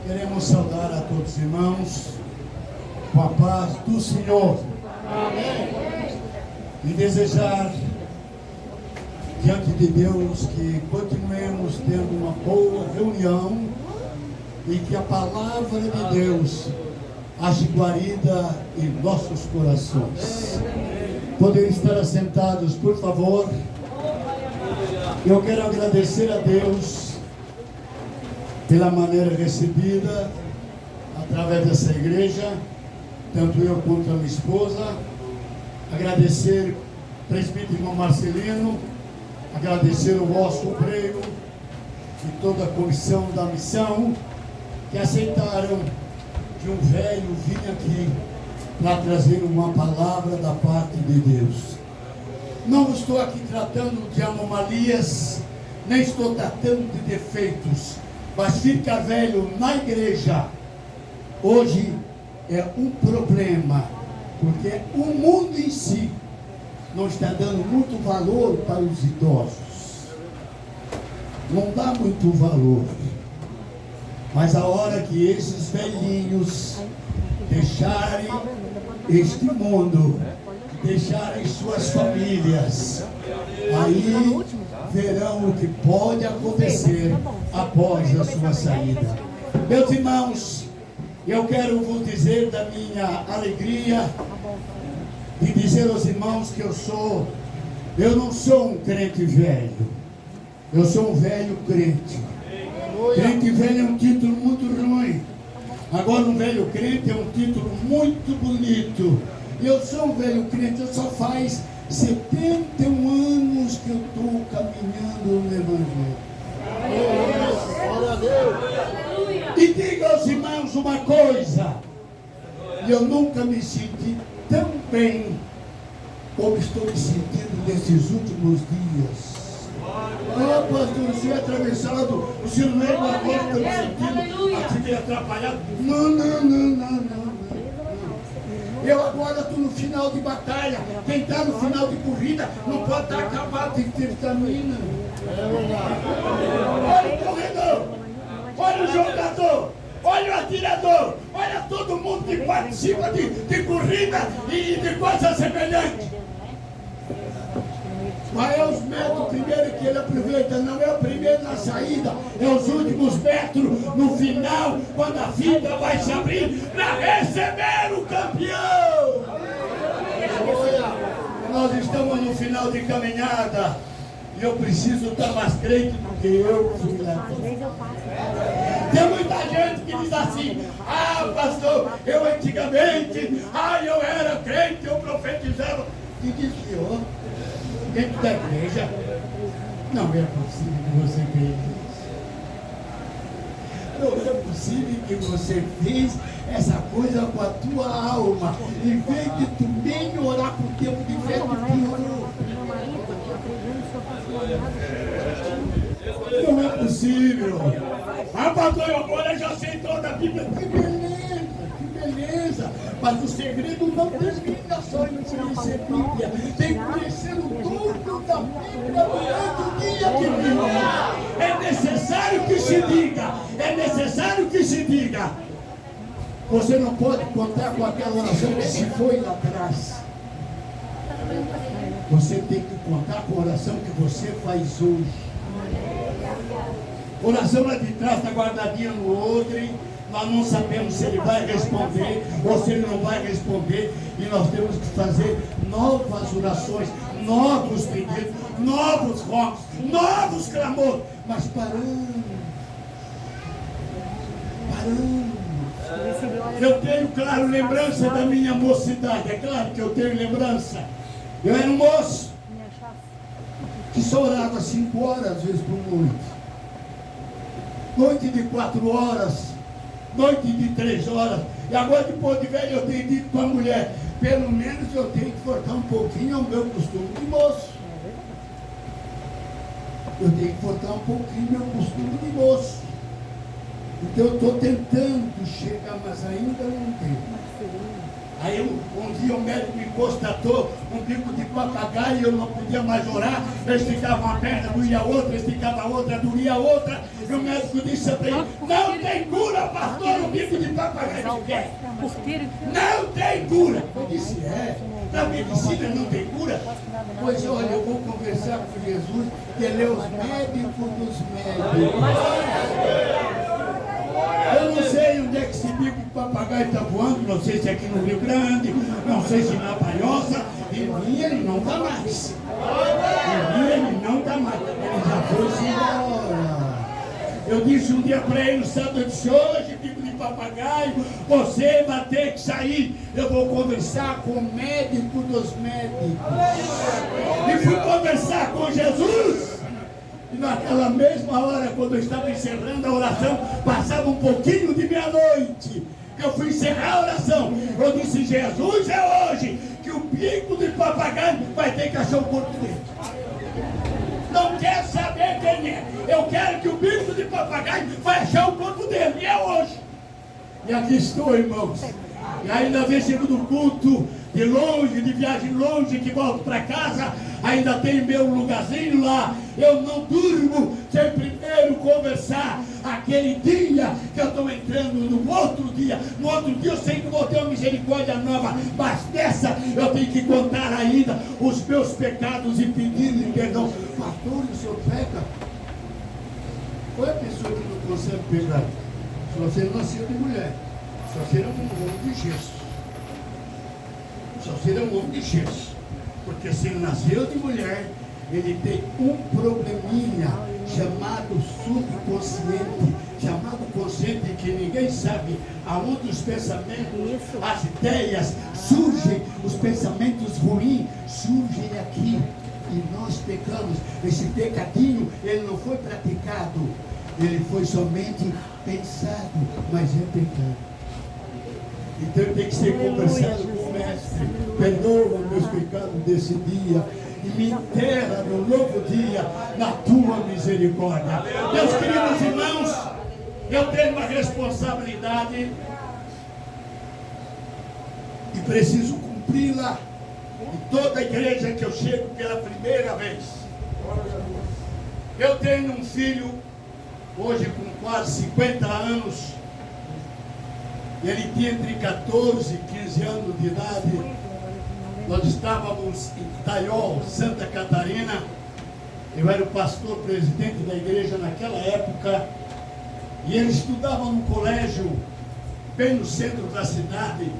Queremos saudar a todos os irmãos com a paz do Senhor. Amém. E desejar diante de Deus que continuemos tendo uma boa reunião e que a palavra de Deus haja guarida em nossos corações. Podem estar assentados, por favor. Eu quero agradecer a Deus pela maneira recebida através dessa igreja, tanto eu quanto a minha esposa. Agradecer o presbítero irmão Marcelino, agradecer o vosso obreiro e toda a comissão da missão que aceitaram que um velho vinha aqui para trazer uma palavra da parte de Deus. Não estou aqui tratando de anomalias, nem estou tratando de defeitos, mas ficar velho na igreja hoje é um problema, porque o mundo em si não está dando muito valor para os idosos. Não dá muito valor. Mas a hora que esses velhinhos deixarem este mundo, deixarem suas famílias, aí verão o que pode acontecer após a sua saída. Meus irmãos, eu quero vos dizer da minha alegria de dizer aos irmãos que eu não sou um crente velho, eu sou um velho crente. Crente velho é um título muito ruim. Agora um velho crente é um título muito bonito. Eu sou um velho crente, eu só faz 71 anos que eu estou caminhando no Evangelho. Glória a Deus. E diga aos irmãos uma coisa: eu nunca me senti tão bem como estou me sentindo nesses últimos dias. Ah, pastor, o senhor é atravessado, o senhor não é igual agora, estou me sentindo aqui atrapalhado. Não. Eu agora estou no final de batalha. Quem está no final de corrida não pode estar acabado de ter vitamina. Olha o corredor, olha o jogador, olha o atirador, olha todo mundo que participa de corrida e de coisas semelhantes. Mas é os metros primeiro que ele aproveita, não é o primeiro na saída, é os últimos metros no final, quando a fita vai se abrir para receber o campeão. Nós estamos no final de caminhada e eu preciso estar mais crente do que eu fui lá. Tem muita gente que diz assim: ah, pastor, eu antigamente, eu era crente, eu profetizava. E desviou dentro da igreja. Não é possível que você fez isso. Não é possível que você fez essa coisa com a tua alma. Em vez de tu melhorar para o tempo de fé, piorou. Não é possível. Ah, pastor, agora eu já sei toda a Bíblia. Que beleza. Mas o segredo não termina só em conhecer a Bíblia. Tem que conhecer o todo da Bíblia durante o dia que vive. É necessário que se diga. Você não pode contar com aquela oração que se foi lá atrás. Você tem que contar com a oração que você faz hoje. Oração lá de trás está guardadinha no outro, hein? Nós não sabemos se ele vai responder ou se ele não vai responder. E nós temos que fazer novas orações, novos pedidos, novos rocos, novos clamores. Mas paramos. Eu tenho, claro, lembrança da minha mocidade. É claro que eu tenho lembrança. Eu era um moço que só orava 5 horas, às vezes, por noite. Noite de 4 horas, noite de 3 horas. E agora, depois de velho, eu tenho dito para a mulher: pelo menos eu tenho que forçar um pouquinho ao meu costume de moço. Eu tenho que forçar um pouquinho ao meu costume de moço. Então eu estou tentando chegar, mas ainda não tenho. Aí um dia o médico me constatou um bico de papagaio e eu não podia mais orar. Eu esticava uma perna, doía a outra, esticava a outra, doía a outra. E o médico disse para ele: não tem cura, pastor, o bico de papagaio. Não tem cura. Eu disse: na medicina não tem cura? Pois olha, eu vou conversar com Jesus, que ele é os médicos dos médicos. Eu não sei onde é que esse bico de papagaio está voando, não sei se é aqui no Rio Grande, não sei se na Palhoça. Em mim ele não está mais. Em mim ele não está mais. Ele já foi embora. Eu disse um dia para ele no sábado, eu disse: hoje, bico de papagaio, você vai ter que sair. Eu vou conversar com o médico dos médicos. E fui conversar com Jesus. E naquela mesma hora, quando eu estava encerrando a oração, passava um pouquinho de meia-noite. Eu fui encerrar a oração. Eu disse: Jesus, é hoje que o bico de papagaio vai ter que achar o corpo dele. Não quero saber quem é. Eu quero que o bico de papagaio vai achar o corpo dele. E é hoje. E aqui estou, irmãos. E ainda vem chego do culto de longe, de viagem longe, que volto para casa. Ainda tem meu lugarzinho lá. Eu não durmo sem primeiro conversar aquele dia que eu estou entrando no outro dia. No outro dia eu sei que vou ter uma misericórdia nova, mas dessa eu tenho que contar ainda os meus pecados e pedir-lhe perdão. Pastor, o senhor peca? Qual é a pessoa que não consegue pecar? Se você nasceu de mulher, se você é um homem de gesso. Se você é um homem de gesso. Porque se ele nasceu de mulher, ele tem um probleminha chamado subconsciente, chamado consciente, que ninguém sabe aonde os pensamentos, as ideias surgem, os pensamentos ruins surgem aqui. E nós pecamos. Esse pecadinho, ele não foi praticado, ele foi somente pensado, mas é pecado. Então tem que ser conversado com o mestre. Perdoa meus pecados desse dia e me enterra no novo dia na tua misericórdia. Meus queridos irmãos, eu tenho uma responsabilidade e preciso cumpri-la em toda a igreja que eu chego pela primeira vez. Eu tenho um filho hoje com quase 50 anos. Ele tinha entre 14 e 15 anos de idade. Nós estávamos em Taiol, Santa Catarina. Eu era o pastor presidente da igreja naquela época. E ele estudava num colégio bem no centro da cidade.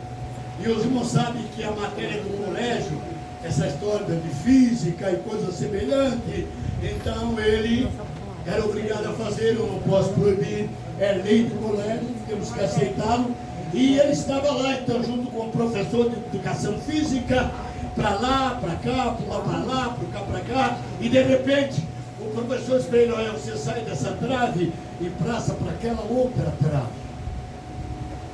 E os irmãos sabem que a matéria do colégio, essa história de física e coisa semelhante, então ele era obrigado a fazer, eu não posso proibir, é lei do colégio, temos que aceitá-lo. E ele estava lá, então, junto com o professor de educação física, para lá, para cá, pular para lá, para cá, para cá, e de repente, o professor disse para ele: olha, você sai dessa trave e passa para aquela outra trave.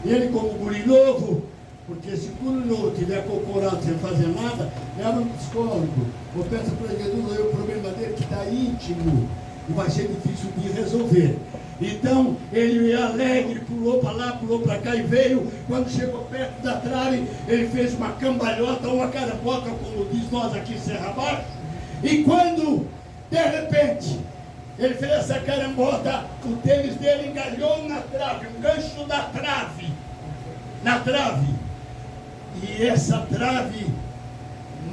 E ele, como guri novo, porque se o guri novo tiver cocorado sem fazer nada, leva um psicólogo, ou peça para Jesus, aí o problema dele que está íntimo, e vai ser difícil de resolver. Então, ele alegre, pulou para lá, pulou para cá e veio. Quando chegou perto da trave, ele fez uma cambalhota, uma carambota, como diz nós aqui em Serra Abaixo. E quando, de repente, ele fez essa carambota, o tênis dele engalhou na trave, um gancho da trave, na trave. E essa trave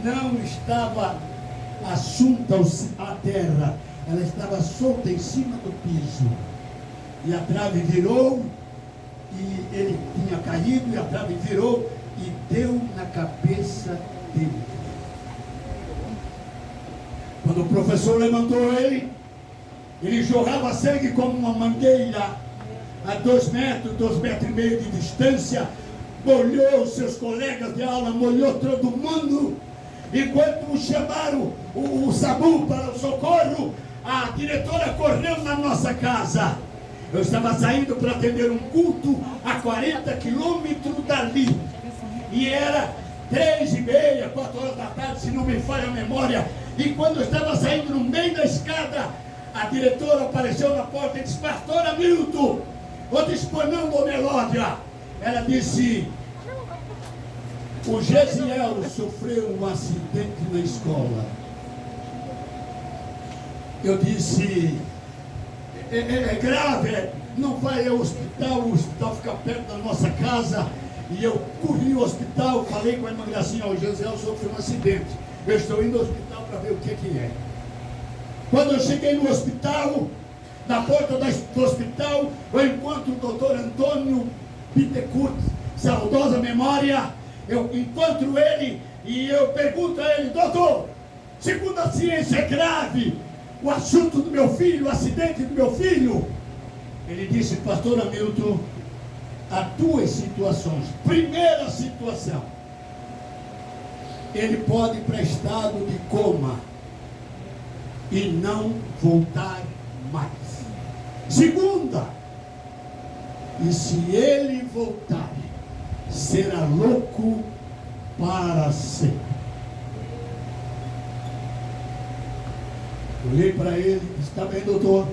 não estava assunta à terra, ela estava solta em cima do piso. E a trave virou, e ele tinha caído, e a trave virou, e deu na cabeça dele. Quando o professor levantou ele, ele jorrava sangue como uma mangueira, a 2 metros, 2 metros e meio de distância, molhou os seus colegas de aula, molhou todo mundo. E quando chamaram o SAMU para o socorro, a diretora correu na nossa casa. Eu estava saindo para atender um culto a 40 quilômetros dali. E era 3h30, 4 horas da tarde, se não me falha a memória. E quando eu estava saindo no meio da escada, a diretora apareceu na porta e disse: pastor Hamilton. Eu disse: pois não, dona Elódia. Ela disse: O Gesiel sofreu um acidente na escola. Eu disse, é grave, não vai ao hospital, o hospital fica perto da nossa casa. E eu corri ao hospital, falei com a irmã Gracinha, o Gesiel sofreu um acidente. Eu estou indo ao hospital para ver o que é. Quando eu cheguei no hospital, na porta do hospital, eu encontro o doutor Antônio Bittencourt, saudosa memória. Eu encontro ele e eu pergunto a ele, doutor, segundo a ciência é grave o assunto do meu filho, o acidente do meu filho? Ele disse, pastor Hamilton, há duas situações. Primeira situação, ele pode ir para estado de coma e não voltar mais. Segunda, e se ele voltar, será louco para sempre. Olhei para ele, está bem, doutor.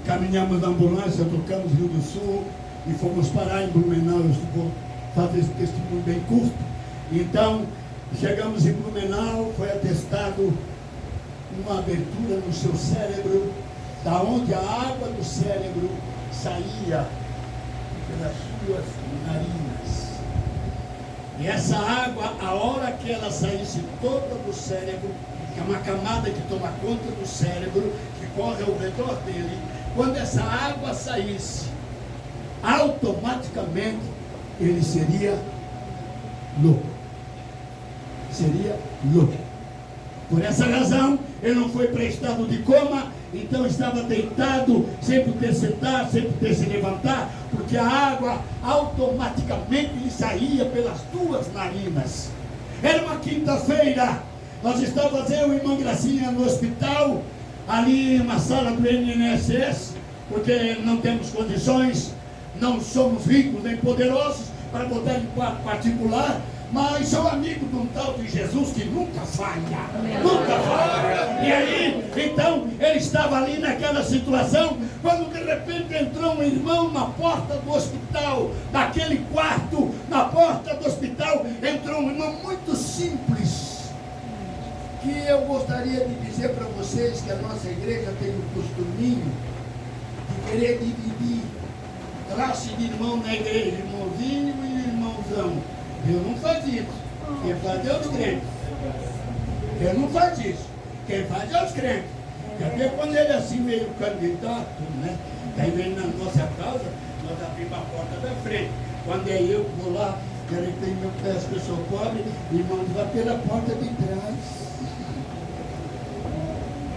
Encaminhamos na ambulância, tocamos Rio do Sul e fomos parar em Blumenau. Eu vou fazer esse testemunho bem curto. Então, chegamos em Blumenau, foi atestado uma abertura no seu cérebro, da onde a água do cérebro saía pelas suas narinas. E essa água, a hora que ela saísse toda do cérebro, que é uma camada que toma conta do cérebro, que corre ao redor dele, quando essa água saísse, automaticamente ele seria louco. Seria louco. Por essa razão, ele não foi para estado de coma, então estava deitado, sem poder sentar, sem poder se levantar, porque a água automaticamente lhe saía pelas duas narinas. Era uma quinta-feira, nós estávamos, eu e irmã Gracinha, no hospital, ali uma sala do INSS, porque não temos condições, não somos ricos nem poderosos para botar em quarto particular, mas sou amigo de um tal de Jesus que nunca falha, nunca falha. E aí, então, ele estava ali naquela situação, quando de repente entrou um irmão na porta do hospital, naquele quarto, na porta do hospital, entrou um irmão muito simples, que eu gostaria de dizer para vocês que a nossa igreja tem um costuminho de querer dividir classe de irmão na igreja, irmãozinho e irmãozão. Deus não faz isso. Quem faz é os crentes. Deus não faz isso. Quem faz é os crentes. Quer ver quando ele é assim meio candidato, né? Daí vem na nossa causa, nós abrimos a porta da frente. Quando é eu que vou lá, quero que meu peço que eu sou pobre, irmão, vai pela porta de trás.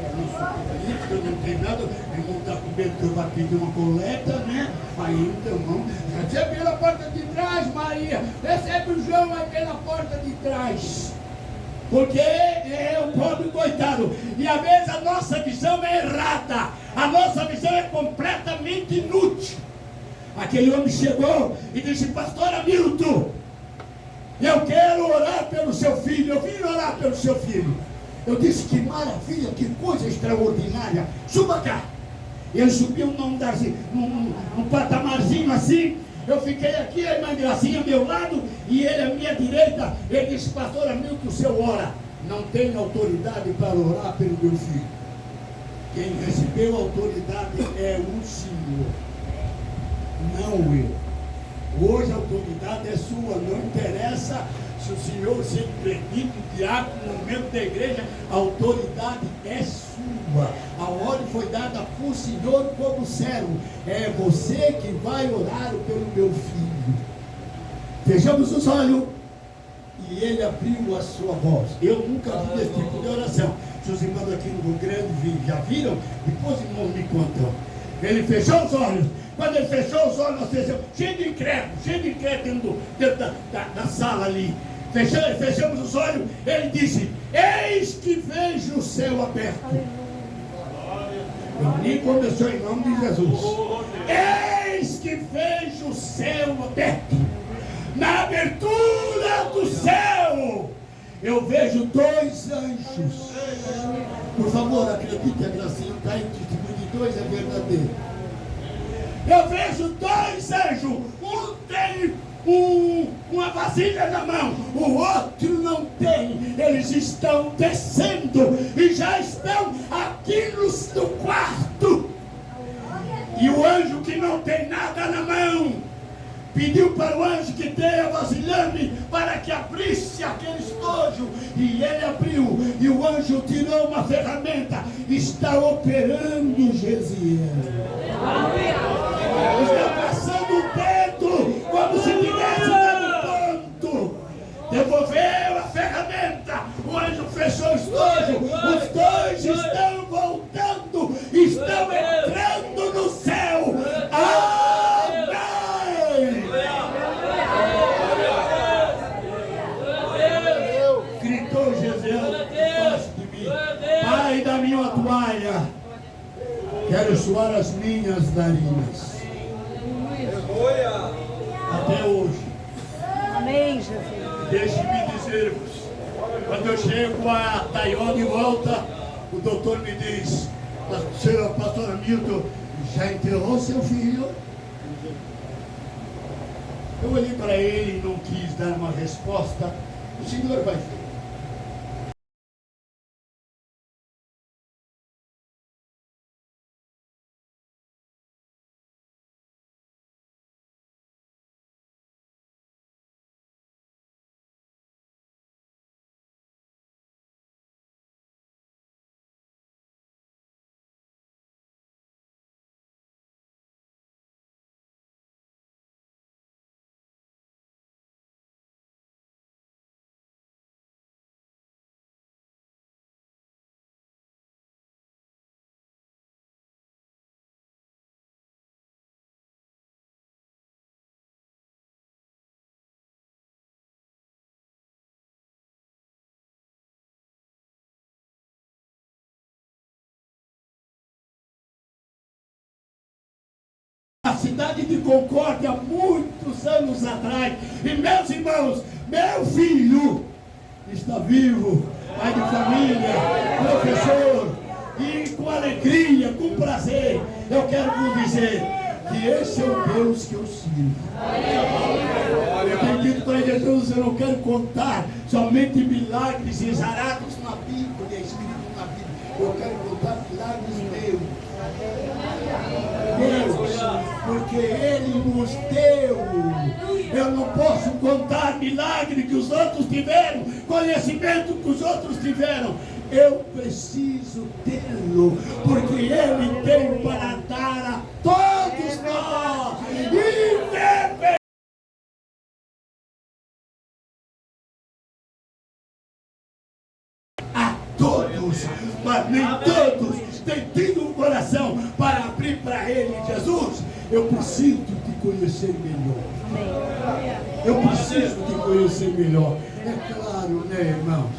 Eu não sou político, eu não tenho nada, o irmão está com medo que eu vá pedir uma coleta, né? Aí então, irmão, recebe pela porta de trás, Maria, recebe o João aí pela porta de trás. Porque é o pobre coitado. E às vezes a nossa visão é errada, a nossa visão é completamente inútil. Aquele homem chegou e disse, pastor Hamilton, eu quero orar pelo seu filho, eu vim orar pelo seu filho. Eu disse, que maravilha, que coisa extraordinária, suba cá. Ele subiu num patamarzinho assim, eu fiquei aqui, a irmã Gracinha ao meu lado, e ele à minha direita. Ele disse, pastor Hamilton, o senhor ora. Não tenho autoridade para orar pelo meu filho. Quem recebeu autoridade é o Senhor, não eu. Hoje a autoridade é sua, não interessa se o senhor sempre predica, o diácono, no membro da igreja, a autoridade é sua. A ordem foi dada por senhor como servo. É você que vai orar pelo meu filho. Fechamos os olhos e ele abriu a sua voz. Eu nunca vi esse tipo de oração. Se os irmãos aqui no Rio Grande já viram, depois os irmãos me contam. Ele fechou os olhos. Quando ele fechou os olhos, nós fizemos cheio de incrédulo dentro da sala ali. Fechamos os olhos, ele disse, eis que vejo o céu aberto. Eu nem começou em nome de Jesus. Eis que vejo o céu aberto. Na abertura do céu, eu vejo dois anjos. Por favor, acredite, a Gracinha está em testemunho de dois, é verdadeiro. Eu vejo dois anjos, um tem uma vasilha na mão, o outro não tem. Eles estão descendo e já estão aqui no quarto. E o anjo que não tem nada na mão pediu para o anjo que tem a vasilhame para que abrisse aquele estojo. E ele abriu. E o anjo tirou uma ferramenta. Está operando Gesiel. Está passando o dedo como se tivesse dado ponto. Devolveu a ferramenta. O anjo fechou o estojo. Os dois estão voltando. Estão entrando no céu. Gritou Gesiel debaixo de mim: Pai, dá minha toalha, quero suar as minhas narinas. Até hoje. Amém, Jesus. Deixe-me dizer-vos, quando eu chego a Taiwan de volta, o doutor me diz: Pastor Hamilton, já enterrou seu filho? Eu olhei para ele e não quis dar uma resposta. O Senhor vai ver. A cidade de Concórdia, muitos anos atrás. E meus irmãos, meu filho está vivo, pai de família, professor, e com alegria, com prazer, eu quero vos dizer que esse é o Deus que eu sirvo. Eu tenho dito para Jesus: eu não quero contar somente milagres exarados na Bíblia, escritos na Bíblia. Eu quero contar milagres meus. Deus, porque Ele nos deu. Eu não posso contar milagre que os outros tiveram, conhecimento que os outros tiveram. Eu preciso tê-lo, porque Ele tem para dar a todos nós. A todos, mas nem todos têm tido um coração para abrir para Ele. Jesus, eu preciso te conhecer melhor. Eu preciso te conhecer melhor. É claro, né, irmãos?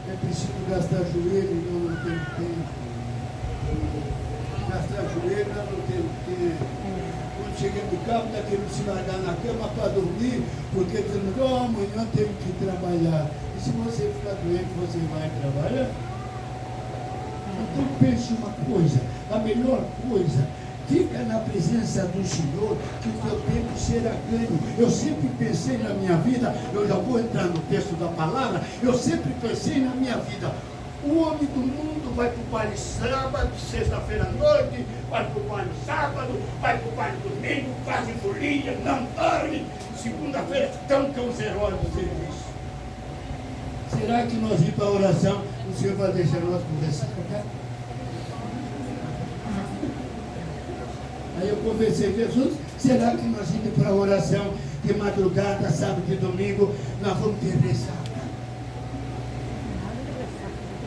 É preciso gastar joelho e eu não tenho tempo. Gastar joelho eu não tenho tempo. Quando cheguei no carro, está querendo se largar na cama para dormir, porque dizendo: amanhã tenho que trabalhar. E se você ficar doente, você vai trabalhar? Então pense uma coisa, a melhor coisa, fica na presença do Senhor, que o teu tempo será ganho. Eu sempre pensei na minha vida, eu já vou entrar no texto da palavra, eu sempre pensei na minha vida: o homem do mundo vai para o baile sábado, sexta-feira à noite, vai para o baile sábado, vai para o baile domingo, quase folia, não dorme, segunda-feira estão com os heróis do serviço. Será que nós ir para a oração, o Senhor vai deixar nós conversar? Aí eu conversei com Jesus: será que nós indo para a oração de madrugada, sábado e domingo, nós vamos ter rezado?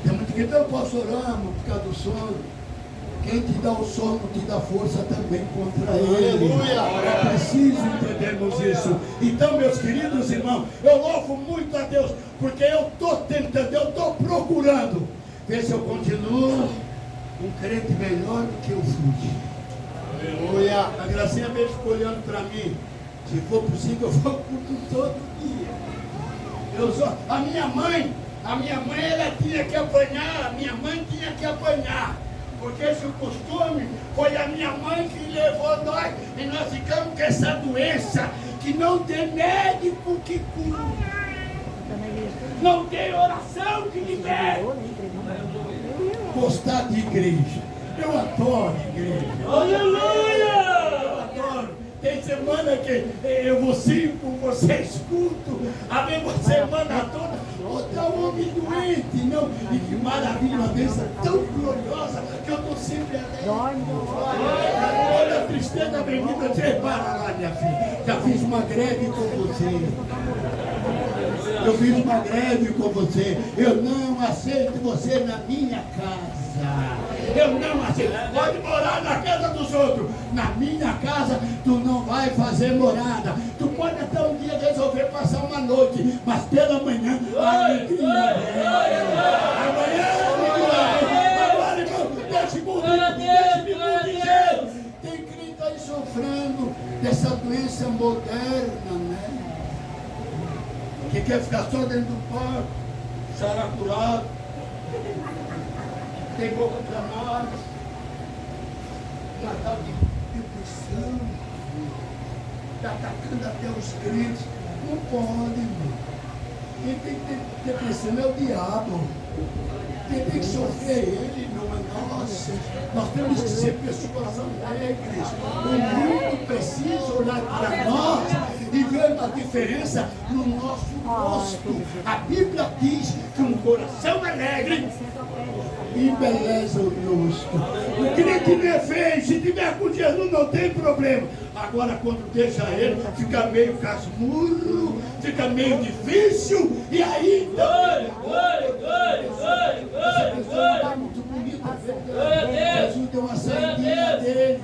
Tem muito que eu posso orar, mano, por causa do sono. Quem te dá o sono te dá força também contra ele. É preciso entendermos isso. Então, meus queridos irmãos, eu louvo muito a Deus, porque eu estou tentando, eu estou procurando ver se eu continuo um crente melhor do que eu fui. Aleluia. A Gracinha mesmo ficou olhando para mim: se for possível, eu vou culto todo dia. A minha mãe, ela tinha que apanhar, porque esse costume foi a minha mãe que levou nós, e nós ficamos com essa doença que não tem médico que cura, não tem oração que liberta. Gostar de igreja, eu adoro igreja. Aleluia! Eu adoro. Tem semana que eu vou cinco, você escuto, a mesma semana toda. Outra homem doente, não? E que maravilha, uma bênção tão gloriosa que eu estou sempre alegre. Olha a tristeza bem-vinda, você para lá, minha filha. Já fiz uma greve com você. Eu fiz uma greve com você. Eu não aceito você na minha casa. Eu não aceito. Pode morar na casa dos outros. Na minha casa, tu não vai fazer morada. Tu pode até um dia resolver passar uma noite, mas pela manhã, a alegria amanhã, agora, irmão, deixe-me dizer. Tem crente aí sofrendo dessa doença moderna, né? Que quer ficar só dentro do quarto, será curado. Tem boca para nós. Natal de depressão. Está atacando até os crentes. Não pode, irmão. Quem tem que ter depressão é o diabo. Quem tem que sofrer é ele, não é nós. Nós temos que ser pessoas alegres. O mundo precisa olhar para nós e ver uma diferença no nosso rosto. A Bíblia diz que um coração alegre embeleza o rosto. O crente não é feio, se tiver com Jesus não tem problema. Agora quando deixa ele, fica meio casmurro, fica meio difícil, e aí essa pessoa não está muito bonita. Jesus deu uma saidinha dele.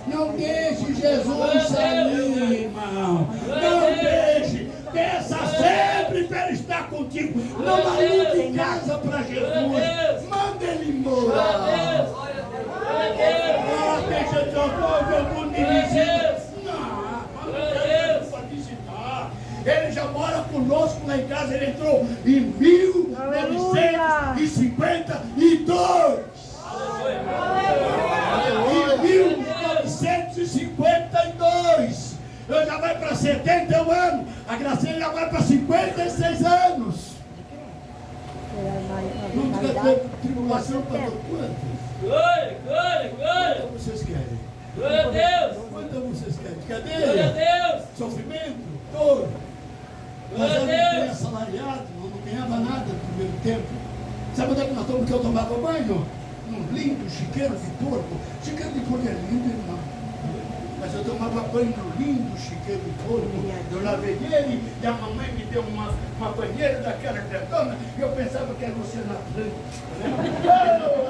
Não deixe Jesus sair, irmão. Não deixe. Peça sempre para ele estar contigo. Não alude em casa para Jesus. Manda ele morar. Tem gente que me visita. Não, manda ele para visitar. Ele já mora conosco lá em casa. Ele entrou em 1952. Em 1952. Eu já vai para 71 anos. A Graciela já vai para 56 anos. Nunca teve tribulação para todo quanto? Glória! Quanto vocês querem? Glória a Deus! Quanto vocês querem? Glória a Cadê? Deus! Sofrimento? Dor? Nós Glória a não Deus! ganhamos salariado, não ganhava nada no primeiro tempo. Sabe onde é que nós estamos? Que eu tomava banho? Num lindo chiqueiro de porco. Chiqueiro de porco é lindo, irmão. Mas eu tomava banho no lindo chiqueiro de porco. Eu lavei ele e a mamãe me deu uma banheira daquela grandona e eu pensava que era você na frente. Oh,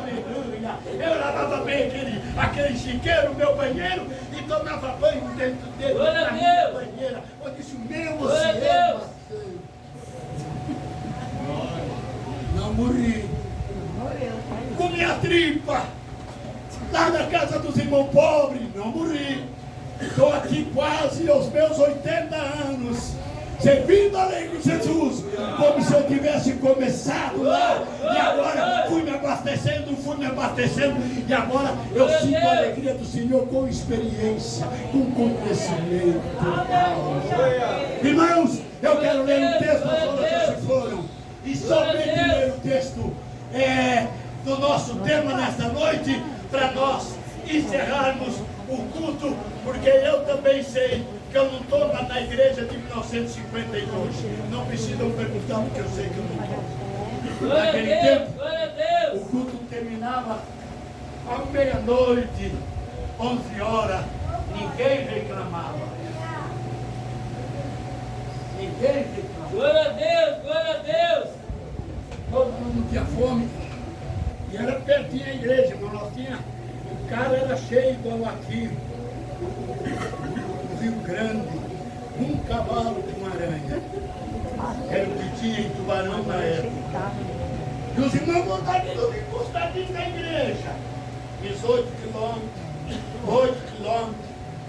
aleluia! Eu lavava bem aquele chiqueiro, meu banheiro, e tomava banho dentro dele. Glória a na minha Deus! banheira. Eu disse, meu, Glória você a é Deus! bastante. Não morri. Comi a tripa. Lá na casa dos irmãos pobres, não morri. Estou aqui quase aos meus 80 anos, servindo a lei de Jesus, como se eu tivesse começado lá, e agora fui me abastecendo, e agora eu sinto a alegria do Senhor com experiência, com conhecimento. Irmãos, eu quero ler um texto, as horas já se foram, e somente ler o texto do nosso tema nesta noite, para nós encerrarmos o culto, porque eu também sei que eu não estou na igreja de 1952. Não precisam perguntar, porque eu sei que eu não estou. Naquele tempo, o culto terminava à meia-noite, 11 horas. Ninguém reclamava. Ninguém reclamava. Glória a Deus! Glória a Deus! Todo mundo tinha fome. E era pertinho a igreja, mas nós tínhamos. O cara era cheio igual aqui. No Rio Grande. Um cavalo com aranha. Era o que tinha em Tubarão na época. E os irmãos voltaram tudo encostadinho na igreja. 18 quilômetros, 8 quilômetros,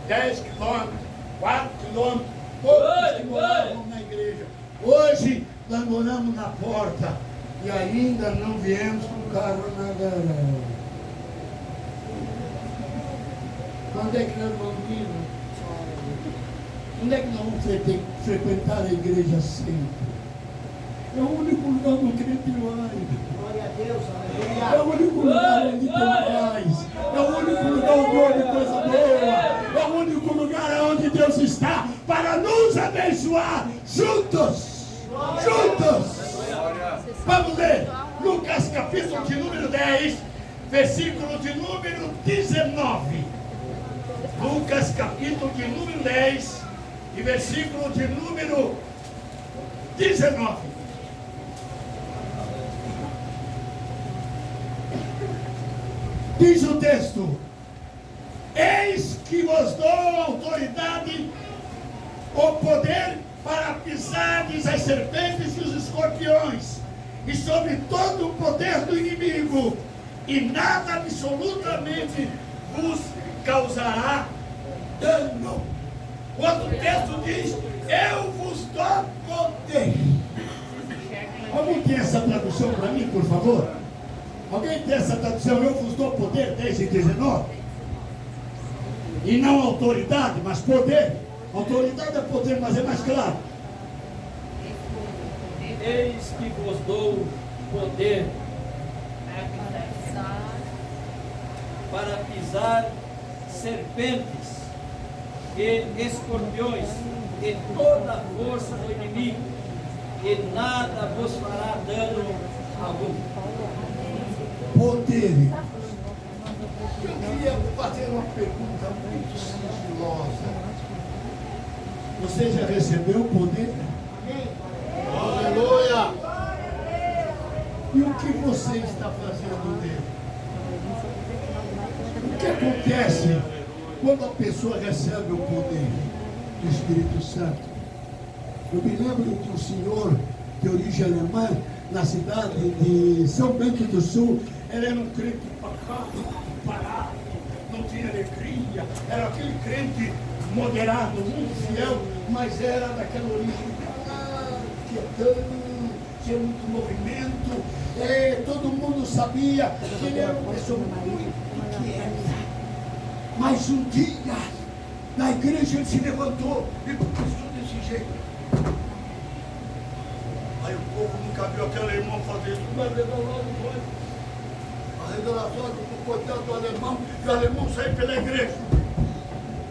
10 quilômetros, 4 quilômetros. Todos que moravam na igreja. Hoje nós moramos na porta. E ainda não viemos com o carro na garagem. Quando é que nós vamos vir? Onde é que nós vamos frequentar a igreja sempre? É o único lugar que o crente vai. Glória a Deus, aleluia. É o único lugar onde tem paz. É o único lugar onde houve coisa boa. É o único lugar onde Deus está para nos abençoar juntos. Juntos. Vamos ler Lucas capítulo de número 10, versículo de número 19. Lucas capítulo de número 10 e versículo de número 19. Diz o texto: eis que vos dou autoridade, o poder para pisardes as serpentes e os escorpiões, e sobre todo o poder do inimigo, e nada absolutamente vos causará dano. O outro texto diz: eu vos dou poder. Alguém tem essa tradução para mim, por favor? Alguém tem essa tradução? Eu vos dou poder, 10 e 19. E não autoridade, mas poder. Autoridade é poder, mas é mais claro. Eis que vos dou poder para pisar serpentes e escorpiões e toda a força do inimigo, e nada vos fará dano algum. Poder. Eu queria fazer uma pergunta muito sigilosa. Você já recebeu o poder? Aleluia! E o que você está fazendo dele? O que acontece quando a pessoa recebe o poder do Espírito Santo? Eu me lembro de um senhor de origem alemã, na cidade de São Bento do Sul. Ele era um crente parado, não tinha alegria, era aquele crente moderado, muito fiel, mas era daquela origem quietão, tinha muito movimento, todo mundo sabia que ele era uma pessoa muito quieta. Mas um dia, na igreja, ele se levantou e começou desse jeito. Aí o povo nunca viu aquele irmão fazer isso. Mas a revelação do coitado do alemão, e o alemão saiu pela igreja.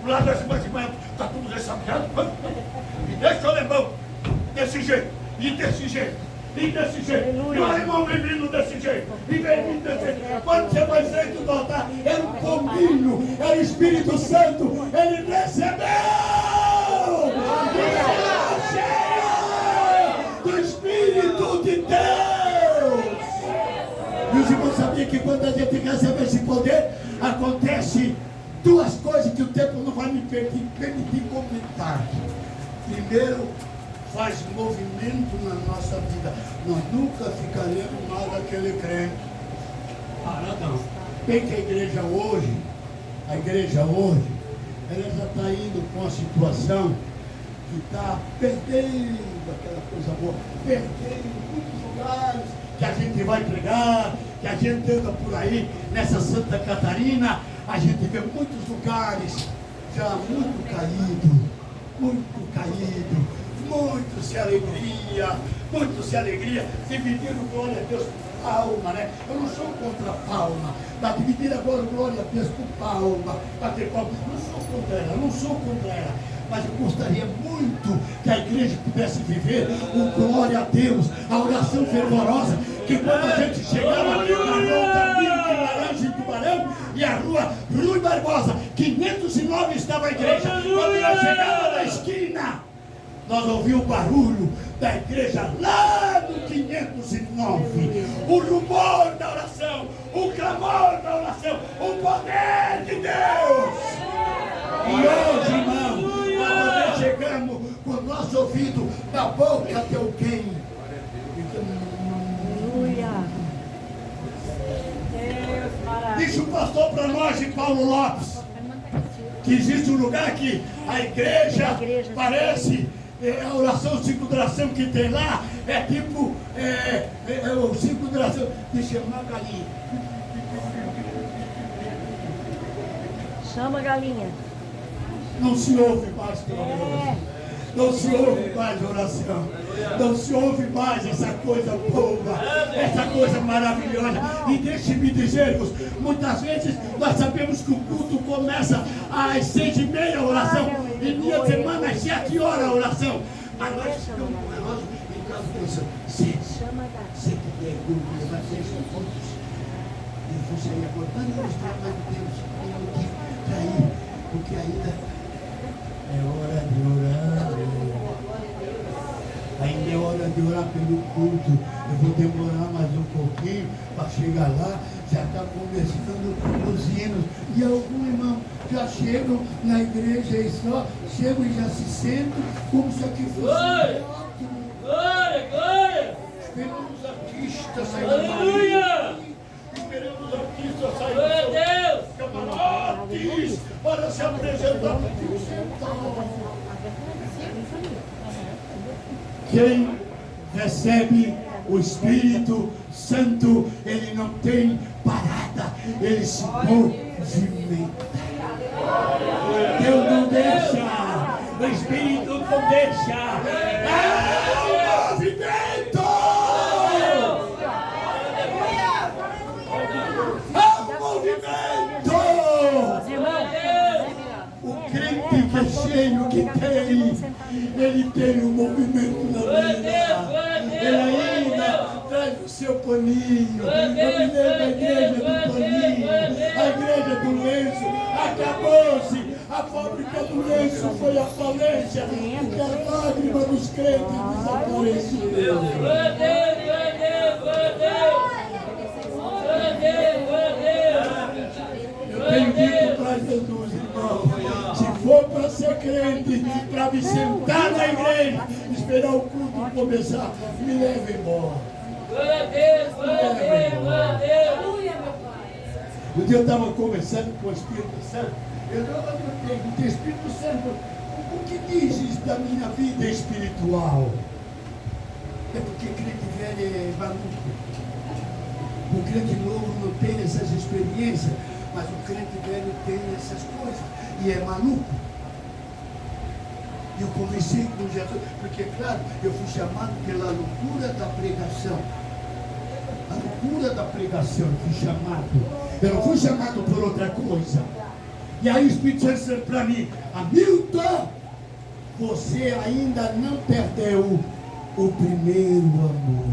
Do lado assim, mas está tudo ressabiado. E deixa o alemão desse jeito, e desse jeito, e desse jeito. E o alemão vem vindo desse jeito, e vem vindo desse jeito. Quando você vai dentro do altar, era um pombinho, era o Espírito Santo, ele recebeu! Do Espírito de Deus. E os irmãos sabiam que quando a gente recebe esse poder, acontece duas coisas que o tempo não vai me permitir comentar. Primeiro, faz movimento na nossa vida. Nós nunca ficaremos mais daquele crente paradão. Bem que a igreja hoje, ela já está indo com a situação que está perdendo aquela coisa boa, perdendo muitos lugares que a gente vai pregar, que a gente anda por aí, nessa Santa Catarina, a gente vê muitos lugares já muito caído, muito se alegria, dividindo glória a Deus por palma, né? Eu não sou contra a palma, para dividir agora glória a Deus por palma, bater palma, não sou contra ela, mas eu gostaria muito que a igreja pudesse viver o glória a Deus, a oração fervorosa, que quando a gente chegava na rua Camilo Guimarães em Tubarão e a rua Rui Barbosa, 509 estava a igreja. Quando nós chegava na esquina, nós ouvíamos o barulho da igreja lá no 509. O rumor da oração, o clamor da oração, o poder de Deus. E hoje, irmão, nós chegamos com o nosso ouvido da boca de alguém. Aleluia. Deus maravilhoso. Diz o pastor para nós de Paulo Lopes que existe um lugar que a igreja parece, a oração, o ciclo de oração que tem lá é tipo o ciclo de oração de chamar a galinha. Chama a galinha. Não se ouve mais clamor. Não se ouve mais oração. Não se ouve mais essa coisa boa, essa coisa maravilhosa. E deixe-me dizer-vos, muitas vezes nós sabemos que o culto começa às 6h30 a oração, e minha semana às 7 horas a oração. Mas nós ficamos com o relógio em casa pensando, se der culto, vai ser pontos. Eu vou sair acordando e mostrar mais o Deus. Tenho que cair, porque ainda é hora de orar. Ainda é hora de orar pelo culto. Eu vou demorar mais um pouquinho para chegar lá. Já está começando os hinos. E alguns irmãos já chegam na igreja e só chegam e já se sentam como se aqui fosse Glória! Glória, glória! Esperamos artistas sair. Aleluia! Esperamos artistas sair. Glória a Deus! Camarotes para se apresentar. Quem recebe o Espírito Santo, ele não tem parada, ele se movimenta. Deus não deixa, o Espírito não deixa. É o movimento! É o movimento! O crente que é cheio, que tem, ele tem um movimento na vida. Ele ainda traz o seu paninho. Eu me lembro da igreja do paninho, a igreja do lenço. Acabou-se, a fábrica do lenço foi à falência, porque a lágrima dos crentes desapareceu. Eu tenho dito para Jesus, irmão, se for para ser crente, para me sentar na igreja, esperar o culto começar, me leve embora. Glória a Deus, glória a Deus, glória a Deus. Um dia eu estava conversando com o Espírito Santo, eu perguntei, Espírito Santo, o que dizes da minha vida espiritual? É porque crente velho é maluco. O crente novo não tem essas experiências, mas o crente velho tem essas coisas e é maluco. E eu conversei com Jesus, porque, claro, eu fui chamado pela loucura da pregação. A loucura da pregação, eu fui chamado. Eu não fui chamado por outra coisa. E aí o Espírito Santo disse para mim, Hamilton, você ainda não perdeu o primeiro amor.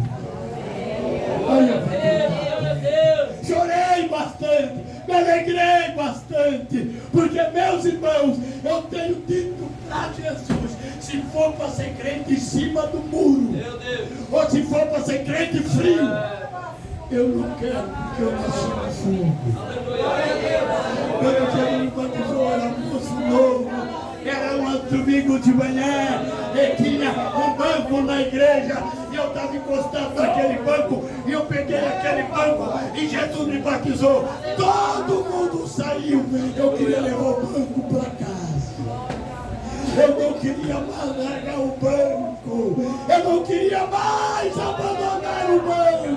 Olha para Deus. Chorei bastante, me alegrei bastante, porque, meus irmãos, eu tenho dito para Jesus, se for para ser crente em cima do muro, ou se for para ser crente frio, eu não quero, porque eu nasci no fogo. Quando Jesus me batizou, era moço novo, era um domingo de manhã, e tinha um banco na igreja, e eu estava encostado naquele banco, e eu peguei aquele banco, e Jesus me batizou. Todo mundo saiu, eu queria levar o banco para casa. Eu não queria mais largar o banco, eu não queria mais abandonar o banco,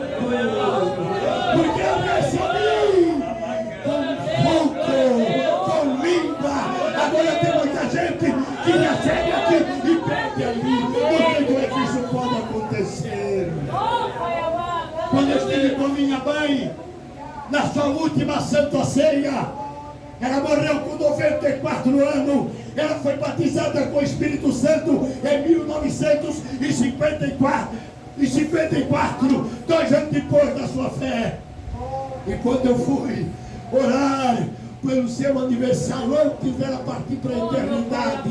porque eu recebi com fogo, com língua. Agora tem muita gente que recebe aqui e perde ali. Por que é que isso pode acontecer? Quando eu estive com minha mãe, na sua última Santa Ceia, ela morreu com 94 anos. Ela foi batizada com o Espírito Santo em 1954. 2 anos depois da sua fé. E quando eu fui orar pelo seu aniversário, antes dela partir para a eternidade,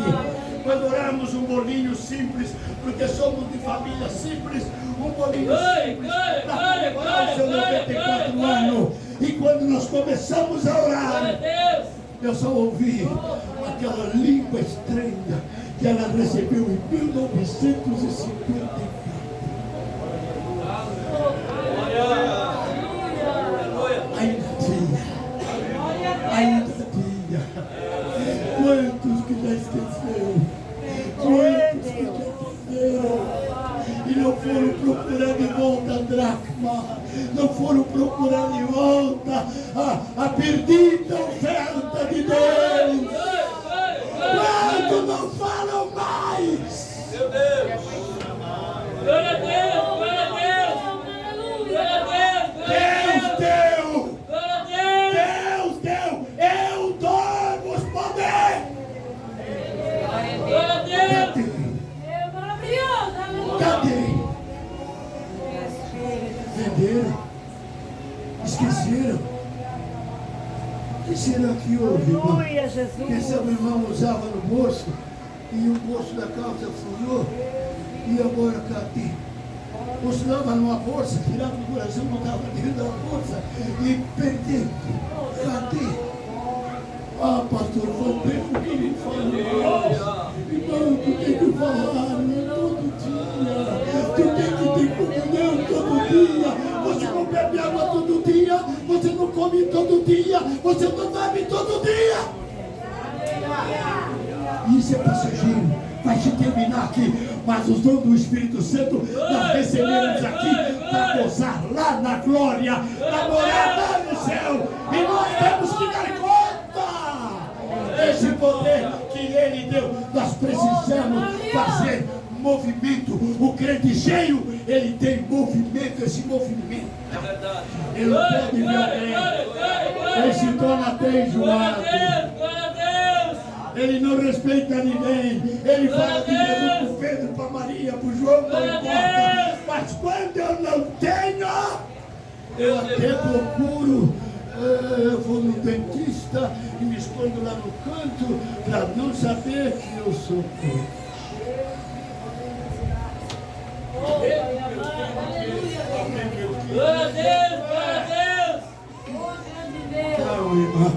quando oramos um bolinho simples, porque somos de família simples, um bolinho simples para comemorar o seu 94 anos. E quando nós começamos a orar, eu só ouvi aquela língua estranha que ela recebeu em 1954. Ainda tinha. Quantos que já esqueceram? Quantos que já perderam? E não foram procurar de volta a dracma, não foram procurar de volta a perdida oferta de Deus. será que houve, irmão? Aleluia, Quem Jesus. sabe o irmão usava no bolso e o bolso da calça furou e agora cadê? Usava numa bolsa, tirava do coração, botava dentro da bolsa e perdeu. Cadê? Ah, pastor, foi bem o que ele falou. Irmão, tu tem que falar todo dia. Tu tem que ter comunhão todo dia. Você não bebe água todo dia. Você não come todo dia. Você não dorme todo dia. Isso é passageiro. Vai te terminar aqui. Mas os dons do Espírito Santo nós recebemos aqui para gozar lá na glória, para morar lá no céu. E nós temos que dar conta. Esse poder que Ele deu, nós precisamos fazer movimento. O crente cheio, ele tem movimento, esse movimento. É verdade. Ele não pode ver. Ele se torna até enjoado. Glória a Deus. Ele não respeita ninguém. Ele fala de Jesus para Pedro, para Maria, para João, não importa. Mas quando eu não tenho, eu até procuro. Eu vou no dentista e me escondo lá no canto para não saber que eu sou coach. Glória a Deus, glória a Deus. Não, irmão,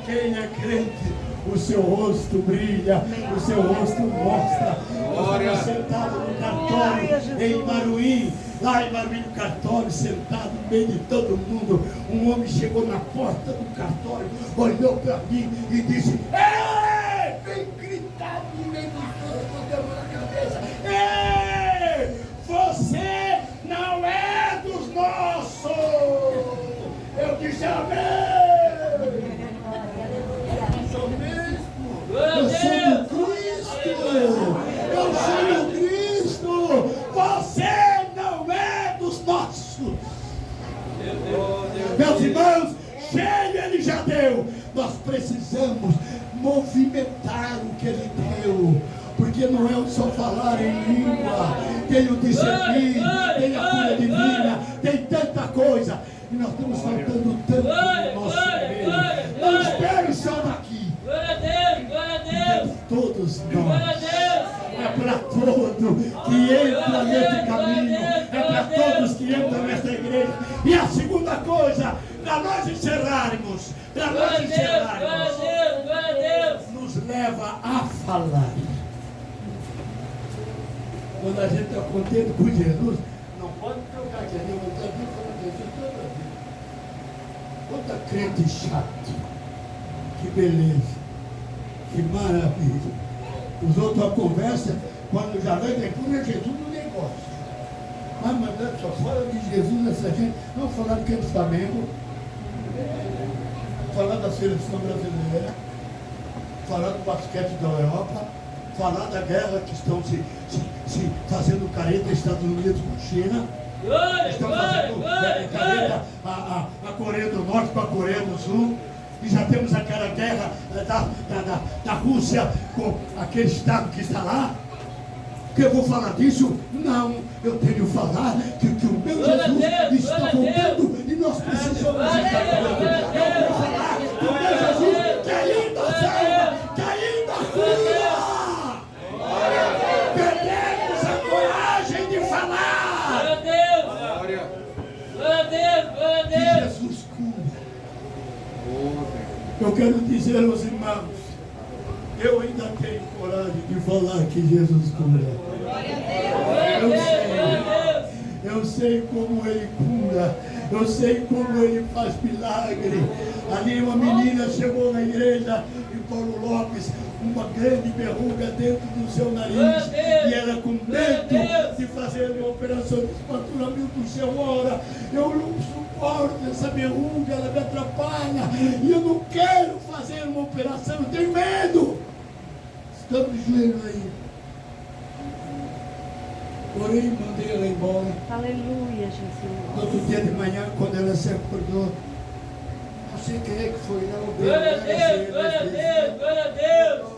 quem é crente, o seu rosto brilha, o seu rosto mostra. Eu estou sentado no cartório em Maruí, lá em Maruí no cartório, sentado no meio de todo mundo. Um homem chegou na porta do cartório, olhou para mim e disse: ei! Vem gritar no meio de todo mundo, a mão na cabeça: ei! Você não é dos nossos! Eu disse: amém! Eu sou do Cristo! Eu sou do Cristo! Você não é dos nossos! Meus irmãos, cheio Ele já deu. Nós precisamos movimentar o que Ele deu. Porque não é só falar em língua, tem o discernir, tem a cura divina, tem tanta coisa. E nós estamos faltando tanto no nosso meio. Não espere só daqui. Glória a Deus, glória a Deus. Todos Glória a nós. Deus. É para todo que entra nesse caminho. É para todos que entram nessa igreja. E a segunda coisa, para nós encerrarmos, Glória a Deus, glória a Deus, glória a Deus. nos leva a falar. Quando a gente está contente com Jesus, não pode trocar de língua, está aqui falando de Jesus toda a vida. Quanta crente chato. Que beleza. Que maravilha. Os outros a conversa, quando já vai depois é Jesus no negócio. Mas mandando só fora de Jesus essa gente. Não falar do que é do Flamengo. Falar da seleção brasileira. Falar do basquete da Europa. Falar da guerra que estão se fazendo careta Estados Unidos com China. Estão fazendo careta a Coreia do Norte com a Coreia do Sul. E já temos aquela guerra da Rússia com aquele estado que está lá. Que eu vou falar disso? Não, eu tenho que falar que o meu Jesus está voltando e nós precisamos estar voltando. Eu vou falar que o meu Jesus que ainda salva, que ainda cura. Perdemos a coragem de falar. Glória a Deus. Glória a Deus, glória a Que Deus. Jesus cura. Eu quero dizer aos irmãos, eu ainda tenho coragem de falar que Jesus cura. Eu sei como Ele cura. Eu sei como Ele faz milagre. Ali uma menina chegou na igreja em Paulo Lopes, uma grande verruga dentro do seu nariz, e ela com medo de fazer uma operação de espaturamento. Senhora, eu não suporto essa verruga, ela me atrapalha, e eu não quero fazer uma operação, eu tenho medo. Estamos de joelho aí. Orei e mandei ela embora. Aleluia, Jesus. No outro dia de manhã, quando ela se acordou, não sei quem é que foi lá, o Glória a Deus, glória a Deus, glória a Deus.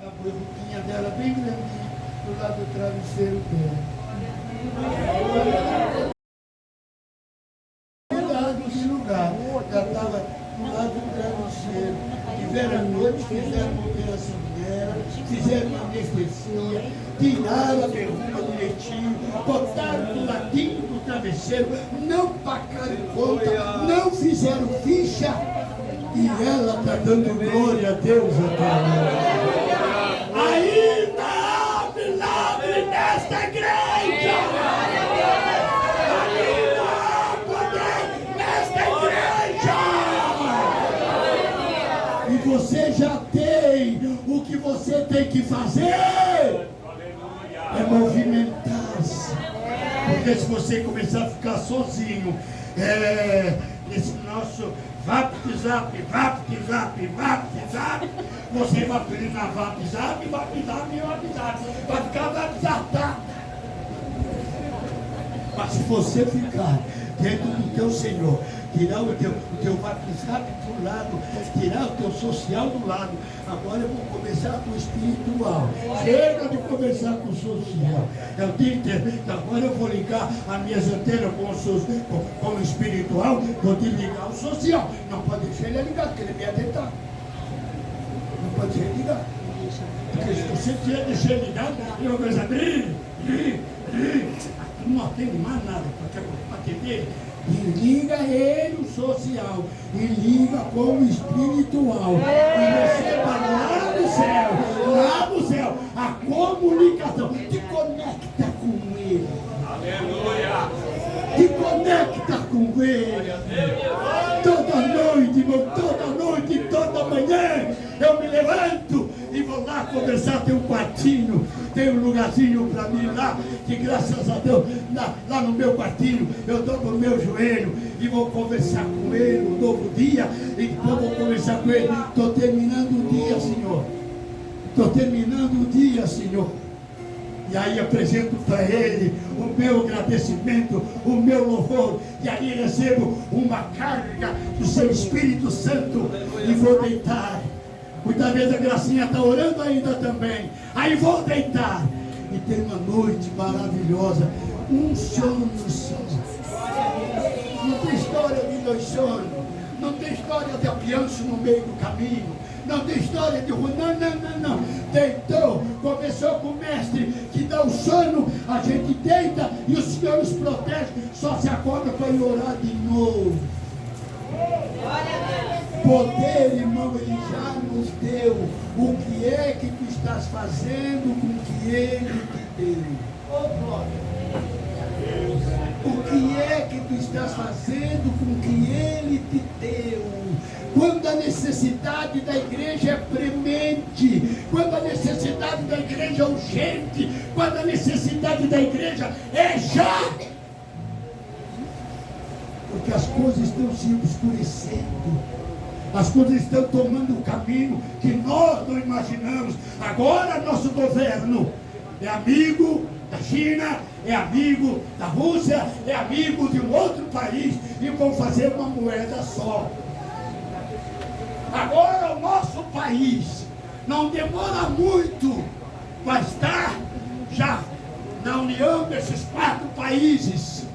A verruguinha dela bem grandinha do lado do travesseiro dela. Mudado de lugar. Ela estava do lado do travesseiro. tiveram à noite, fizeram uma operação nela, fizeram uma anestesia, tiraram a verruga direitinho, botaram do ladinho do travesseiro, não pagaram conta, não fizeram ficha, e ela está dando glória a Deus até agora. Ainda há milagre nesta igreja! Ainda há poder nesta igreja! E você já tem o que você tem que fazer é movimentar-se. Porque se você começar a ficar sozinho, esse nosso WhatsApp, você vai pedir na WhatsApp, vai ficar WhatsApp. Mas se você ficar dentro do teu Senhor, tirar o teu WhatsApp do lado, tirar o teu social do lado, agora eu vou começar com o espiritual. Chega de começar com o social. É o dia inteiro. Agora eu vou ligar as minhas antenas com o espiritual, vou desligar o social. Não pode deixar ele ligar, porque ele me atentar. Não pode deixar ele ligar. Porque se você deixar ele ligado, ele vai começar a não atende mais nada para atender. E liga ele o social, e liga com o espiritual, e receba lá no céu, a comunicação, te conecta com ele. Aleluia! Te conecta com ele. Toda noite, irmão, toda manhã, eu me levanto e vou lá conversar, tem um quartinho, tem um lugarzinho para mim lá, que graças a Deus, lá no meu quartinho, eu dobro o meu joelho e vou conversar com ele um novo dia, e depois vou conversar com ele. Estou terminando o dia, Senhor. Estou terminando o dia, Senhor. E aí apresento para ele o meu agradecimento, o meu louvor, e aí recebo uma carga do seu Espírito Santo e vou deitar. Muitas vezes a Gracinha está orando ainda também. Aí vou deitar e tem uma noite maravilhosa, um sono só. Não tem história de 2 sonos, não tem história de apianço no meio do caminho, não tem história de rua, não. Deitou, começou com o mestre que dá o sono, a gente deita e o Senhor nos protege, só se acorda para ir orar de novo. Poder, irmão, ele já nos deu. O que é que tu estás fazendo com o que ele te deu? O que é que tu estás fazendo com o que ele te deu? Quando a necessidade da igreja é premente, quando a necessidade da igreja é urgente, quando a necessidade da igreja é já. Porque as coisas estão se obscurecendo. As coisas estão tomando um caminho que nós não imaginamos. Agora nosso governo é amigo da China, é amigo da Rússia, é amigo de um outro país e vão fazer uma moeda só. Agora o nosso país não demora muito, vai estar já na união desses 4 países.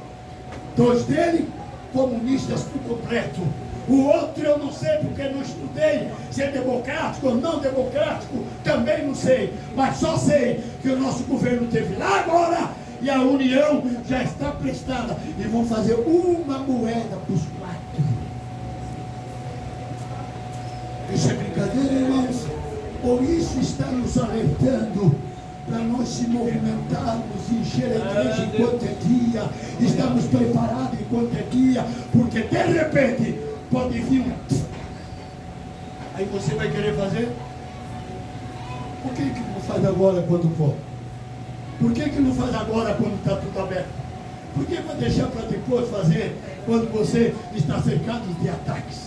2 deles comunistas por completo. O outro eu não sei porque não estudei, se é democrático ou não democrático, também não sei. Mas só sei que o nosso governo teve lá agora e a união já está prestada. E vão fazer uma moeda para os 4. Isso é brincadeira, irmãos? Por isso está nos alertando para nós se movimentarmos, encher a igreja enquanto é dia, estamos preparados enquanto é dia, porque de repente pode vir aí você vai querer fazer? Por que não faz agora quando for? Por que não faz agora quando está tudo aberto? Por que vai deixar para depois fazer quando você está cercado de ataques?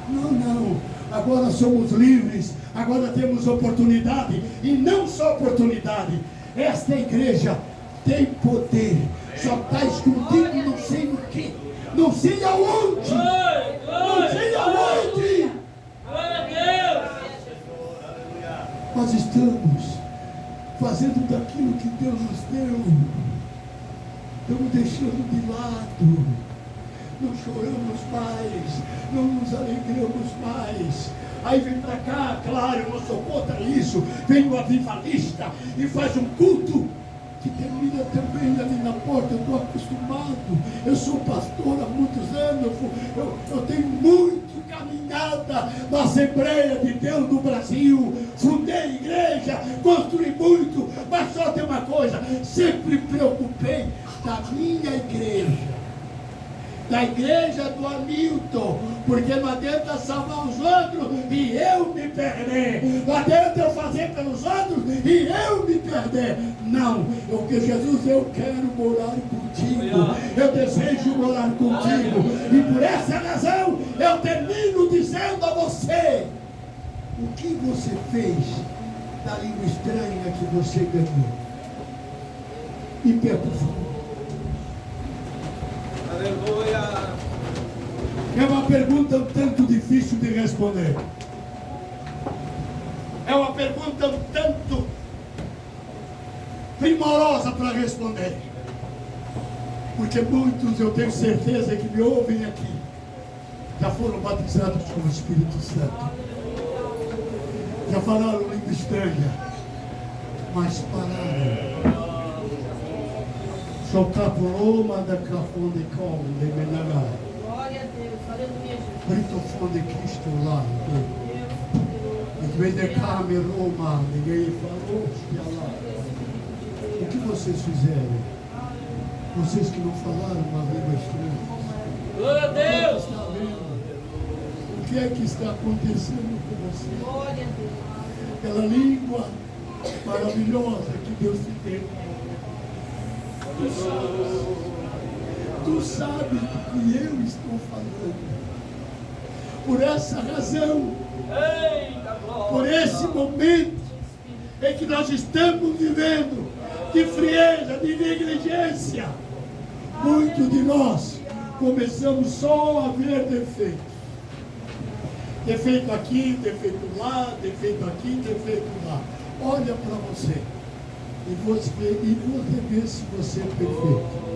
Não, agora somos livres, agora temos oportunidade, e não só oportunidade, esta igreja tem poder, só está escondido não sei no que, não sei aonde, nós estamos fazendo daquilo que Deus nos deu, estamos deixando de lado. Não choramos mais, não nos alegramos mais. Aí vem para cá, claro, eu não sou contra isso. Vem o avivalista e faz um culto que termina também ali na porta. Eu estou acostumado, eu sou pastor há muitos anos, eu tenho muito caminhada na Assembleia de Deus do Brasil, fundei igreja, construí muito, mas só tem uma coisa, sempre preocupei da minha igreja, da igreja do Hamilton, porque não adianta salvar os outros e eu me perder, não adianta eu fazer pelos outros e eu me perder. Não, porque Jesus, eu quero morar contigo, eu desejo morar contigo, e por essa razão eu termino dizendo a você: o que você fez da língua estranha que você ganhou? E perto do fundo. Aleluia. É uma pergunta um tanto difícil de responder. É uma pergunta um tanto primorosa para responder. Porque muitos, eu tenho certeza, que me ouvem aqui, já foram batizados com o Espírito Santo. Já falaram língua estranha, mas pararam. Chocapoloma da Cafone Com, de Menagai. Glória a Deus, aleluia, Jesus. Britofone de Cristo lá. E vem de Carme Roma, ninguém falou, lá. O que vocês fizeram? Vocês que não falaram uma língua estranha. Glória a Deus. Está vendo? O que é que está acontecendo com você? Glória a Deus. Aquela língua maravilhosa que Deus te deu. Tu sabes do que eu estou falando. Por essa razão, Eita, glória. por esse momento em que nós estamos vivendo de frieza, de negligência, muitos de nós começamos só a ver defeitos. Defeito aqui, defeito lá, defeito aqui, defeito lá. Olha para você e você vê se você é perfeito.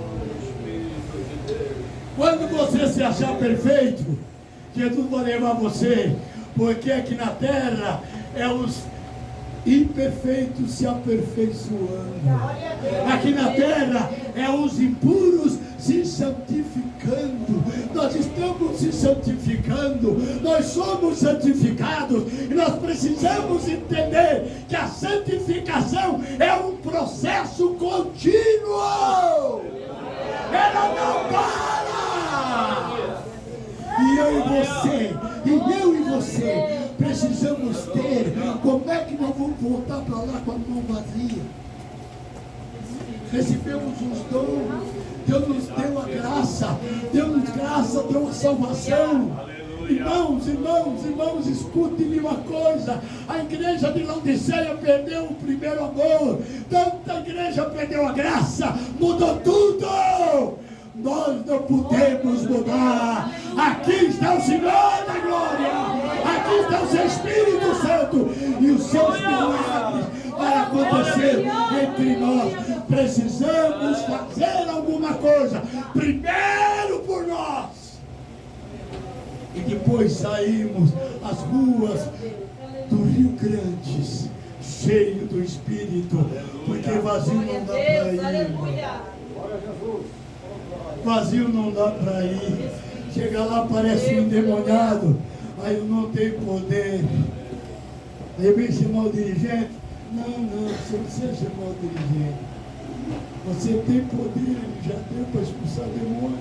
Quando você se achar perfeito, Jesus vai levar você, porque aqui na terra é os imperfeitos se aperfeiçoando. Aqui na terra é os impuros se santificando. Nós estamos se santificando, nós somos santificados, e nós precisamos entender que a santificação é um processo contínuo. Ela não para. E eu e você precisamos ter. Como é que nós vamos voltar para lá com a mão vazia? Recebemos os dons, Deus nos deu a graça, deu a salvação. Irmãos, escutem uma coisa: a igreja de Laodiceia perdeu o primeiro amor, tanta igreja perdeu a graça, mudou tudo. Nós não podemos mudar. Aqui está o Senhor da glória, aqui está o seu Espírito Santo, e os seus milagres para acontecer entre nós. Precisamos fazer alguma coisa, primeiro por nós, e depois saímos às ruas do Rio Grande, cheio do Espírito, porque vazio não dá para ir. Vazio não dá para ir. Chega lá, parece um endemoniado. Aí eu não tenho poder. Aí vem chamar o dirigente. Não, você não precisa chamar o dirigente. Você tem poder, ele já deu para expulsar demônio.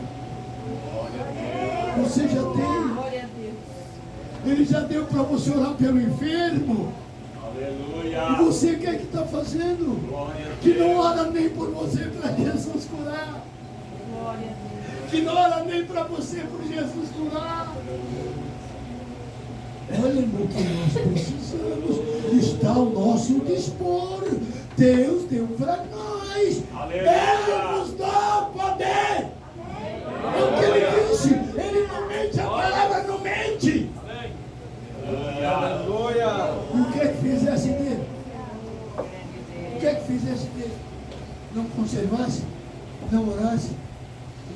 Você já tem. Ele já deu para você orar pelo enfermo. E você o que é que está fazendo? Que não ora nem por você para Jesus curar. Que não ora nem para você por Jesus curar. Olha, irmão, que nós precisamos. Está ao nosso dispor. Deus deu para nós. Ele nos dá poder. É o que ele disse. Ele não mente, a palavra não mente. E o que é que fizesse dele? O que é que fizesse dele? Não conservasse? Não orasse?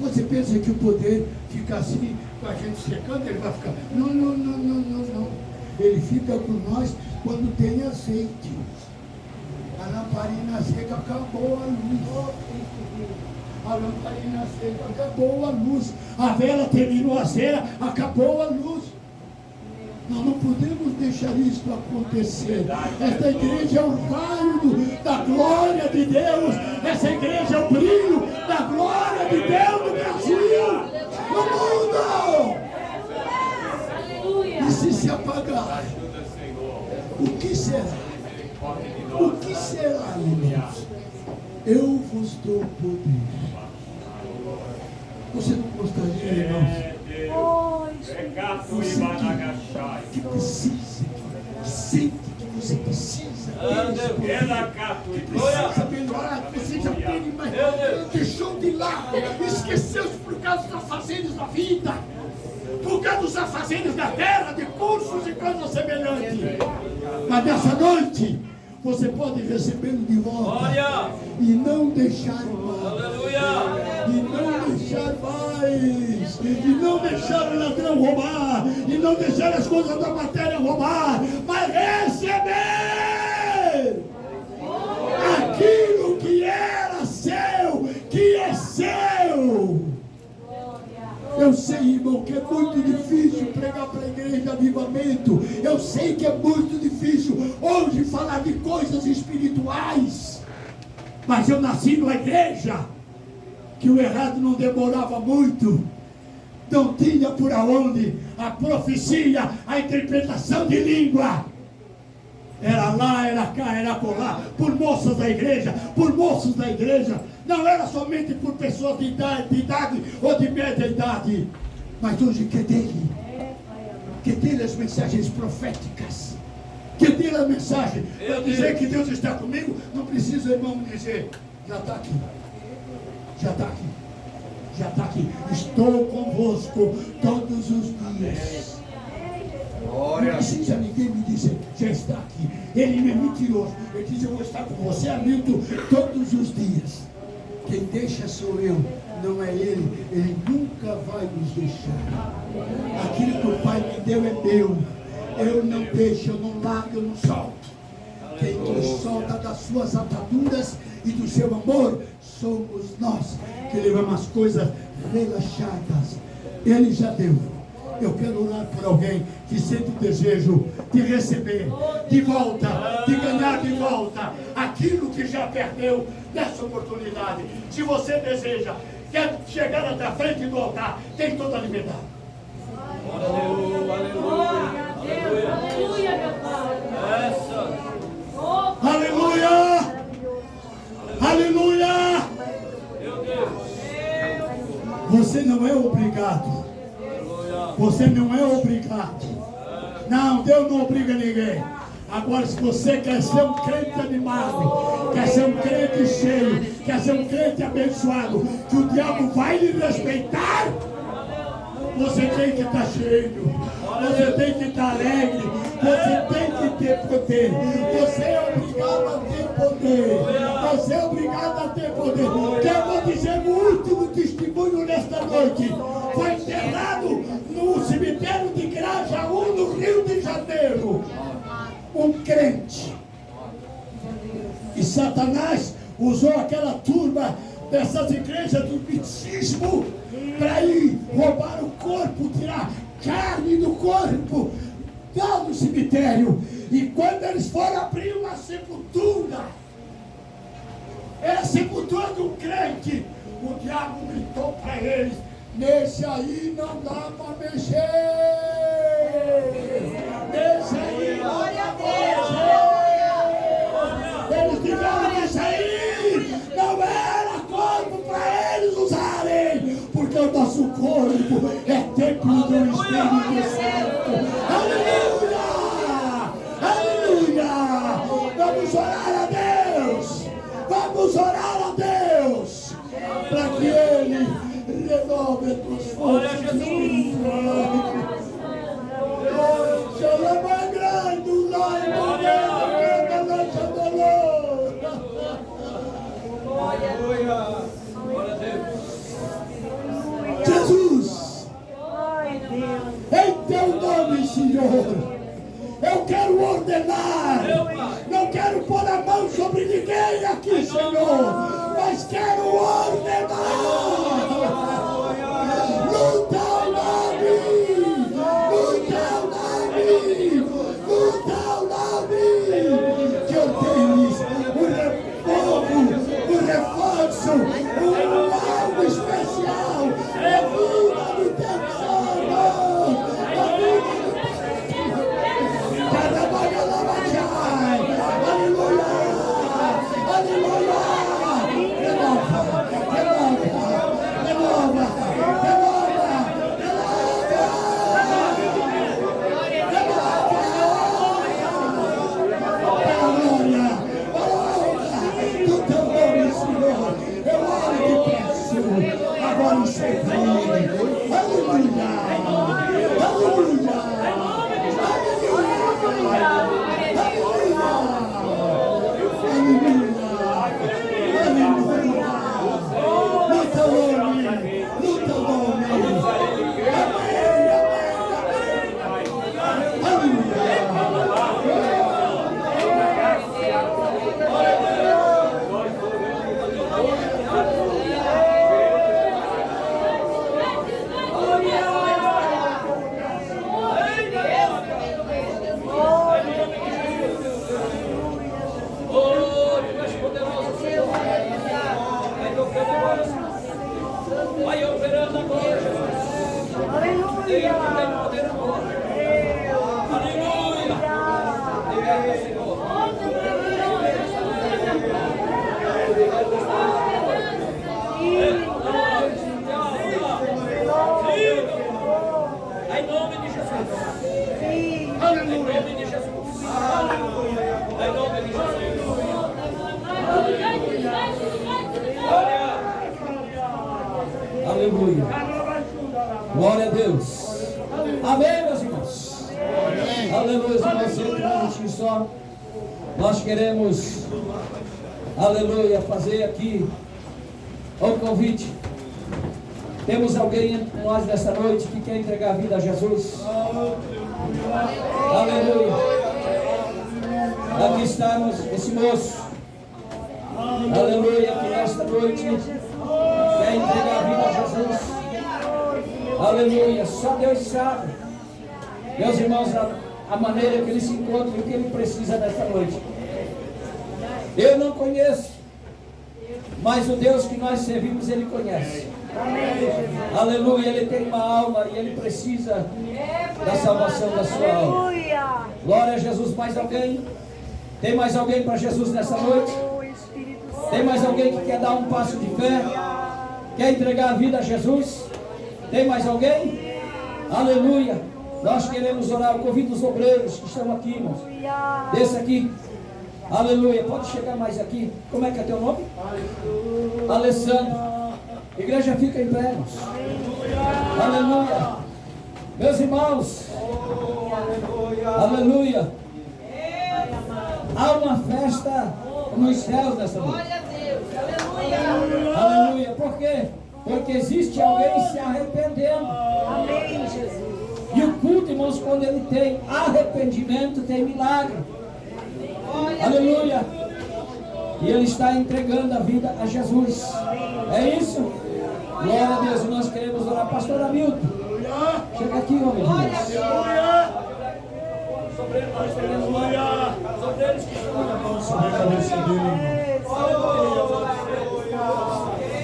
Você pensa que o poder fica assim, com a gente secando, ele vai ficar. Não. Ele fica com nós quando tem azeite. A lamparina seca, acabou a luz. A lamparina seca, acabou a luz. A vela terminou a cera, acabou a luz. Nós não podemos deixar isso acontecer. Esta igreja é o raio da glória de Deus. Essa igreja é o brilho da glória de Deus no Brasil, no mundo. E se apagar, o que será? O que será, irmãos? Eu vos dou poder. Você não gostaria, irmãos? Você que precisa, que sente que você precisa melhorar, que você já teve, mas deixou de lado, esqueceu-se por causa dos afazeres da vida, por causa dos afazeres da terra, de cursos e coisas semelhantes. Mas nessa noite você pode recebê-lo de volta e não deixar mais. E não deixar mais, e não deixar o ladrão roubar, e não deixar as coisas da matéria roubar, mas receber aquilo que era seu, que é seu. Eu sei, irmão, que é muito difícil pregar para a igreja de avivamento. Eu sei que é muito difícil hoje falar de coisas espirituais, mas eu nasci numa igreja que o errado não demorava muito, não tinha por aonde a profecia, a interpretação de língua. Era lá, era cá, era colar, por moças da igreja, por moços da igreja. Não era somente por pessoas de idade ou de média idade. Mas hoje que dele as mensagens proféticas, que dele a mensagem, para dizer que Deus está comigo, não precisa, irmão, dizer, já está aqui. Já está aqui, já está aqui. Estou convosco todos os dias. Não precisa ninguém me dizer, já está aqui. Ele não é mentiroso. Ele diz, eu vou estar com você, Hamilton, todos os dias. Quem deixa sou eu, não é ele. Ele nunca vai nos deixar. Aquilo que o Pai me deu é meu. Eu não deixo, eu não largo, eu não solto. Quem nos solta das suas ataduras e do seu amor somos nós, que levamos as coisas relaxadas. Ele já deu. Eu quero orar por alguém que sente o desejo de receber de volta, de ganhar de volta aquilo que já perdeu nessa oportunidade. Se você deseja, quer chegar até a frente do altar, tem toda a liberdade. Aleluia, aleluia, Aleluia, meu Pai. Aleluia! Aleluia! Você não é obrigado. Você não é obrigado. Não, Deus não obriga ninguém. Agora, se você quer ser um crente animado, quer ser um crente cheio, quer ser um crente abençoado, que o diabo vai lhe respeitar, você tem que estar cheio, você tem que estar alegre, você tem que ter poder, você é obrigado a ter poder, você é obrigado a ter poder. Quero dizer o último testemunho nesta noite. Foi enterrado no cemitério de Grajaú, no Rio de Janeiro, um crente. E Satanás usou aquela turma dessas igrejas do misticismo para ir roubar o corpo, tirar carne do corpo, lá no cemitério. E quando eles foram abrir uma sepultura, era a sepultura de um crente, o diabo gritou para eles: nesse aí não dá para mexer, nesse aí não dá para mexer. Eles tiveram que sair, não era corpo para eles usarem, porque o nosso corpo é templo do Espírito Santo. Aleluia! Aleluia! Vamos orar a Deus! Vamos orar a Deus! Para que Ele renove as tuas forças espirituais. Chama a grande, o nome do Deus, a nossa dolor. Jesus, em teu nome, Senhor, ordenar. Não quero pôr a mão sobre ninguém aqui, Senhor, mas quero ordenar. No teu nome, no teu nome, no teu nome, que ordenes o reforço, algo especial na vida do teu servo, na vida do teu servo. Aleluia, aleluia, renova, agora enxergue. Aleluia, aleluia, Vai operando agora, Jesus. Aleluia. Aleluia. Senhor. Em nome de Jesus. Aleluia. Em nome de Jesus. Aleluia. Em nome de Jesus. Aleluia. Glória a Deus. Amém, meus irmãos. Aleluia, irmãos. Um minutinho só. Nós queremos, aleluia, fazer aqui o convite. Temos alguém entre nós nessa noite que quer entregar a vida a Jesus? Aleluia. Aqui estamos, esse moço. Aleluia, que nesta noite quer entregar a vida a Jesus. Aleluia, só Deus sabe, meus irmãos, a maneira que ele se encontra e o que ele precisa nesta noite. Eu não conheço, mas o Deus que nós servimos, ele conhece. Aleluia, ele tem uma alma e ele precisa da salvação da sua alma. Glória a Jesus. Mais alguém? Tem mais alguém para Jesus nessa noite? Tem mais alguém que quer dar um passo de fé? Quer entregar a vida a Jesus? Tem mais alguém? Aleluia. Nós queremos orar. Eu convido os obreiros que estão aqui, irmãos. Desce aqui. Aleluia. Pode chegar mais aqui. Como é que é teu nome? Alessandro. A igreja fica em pé, irmãos. Aleluia. Meus irmãos. Aleluia. Há uma festa nos céus nessa noite. Aleluia. Por quê? Porque existe alguém se arrependendo. Amém, Jesus. E o culto, irmãos, quando ele tem arrependimento, tem milagre. Aleluia. E ele está entregando a vida a Jesus. É isso? Glória a Deus. E nós queremos orar. Pastor Hamilton, chega aqui, homem de Deus. Sobre eles que estão na mão. Sobre a cabeça dele, irmão.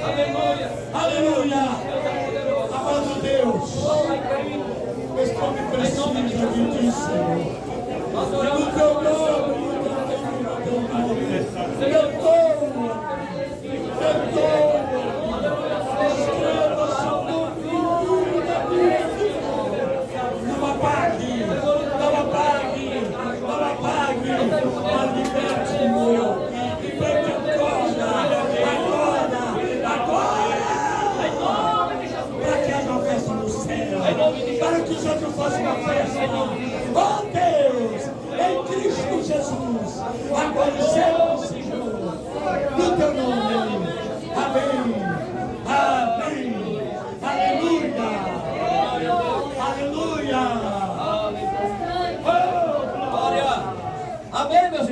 Aleluia. Aleluia. Amado Deus, este homem precisa de ti, Senhor. Nós No oramos. teu nome, não apague, mas liberte, Senhor. Liberte agora, para que haja uma festa no céu, para que o Senhor faça uma festa. Oh Deus, em Cristo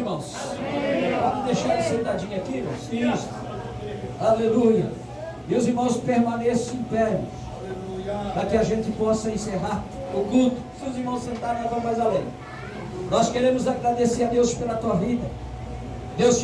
irmãos? Pode deixar ele sentadinho aqui, irmãos? Isso. Aleluia. E os irmãos permaneçam em pé, para que a gente possa encerrar o culto. Se os irmãos sentarem, nós vamos mais além. Nós queremos agradecer a Deus pela tua vida. Deus te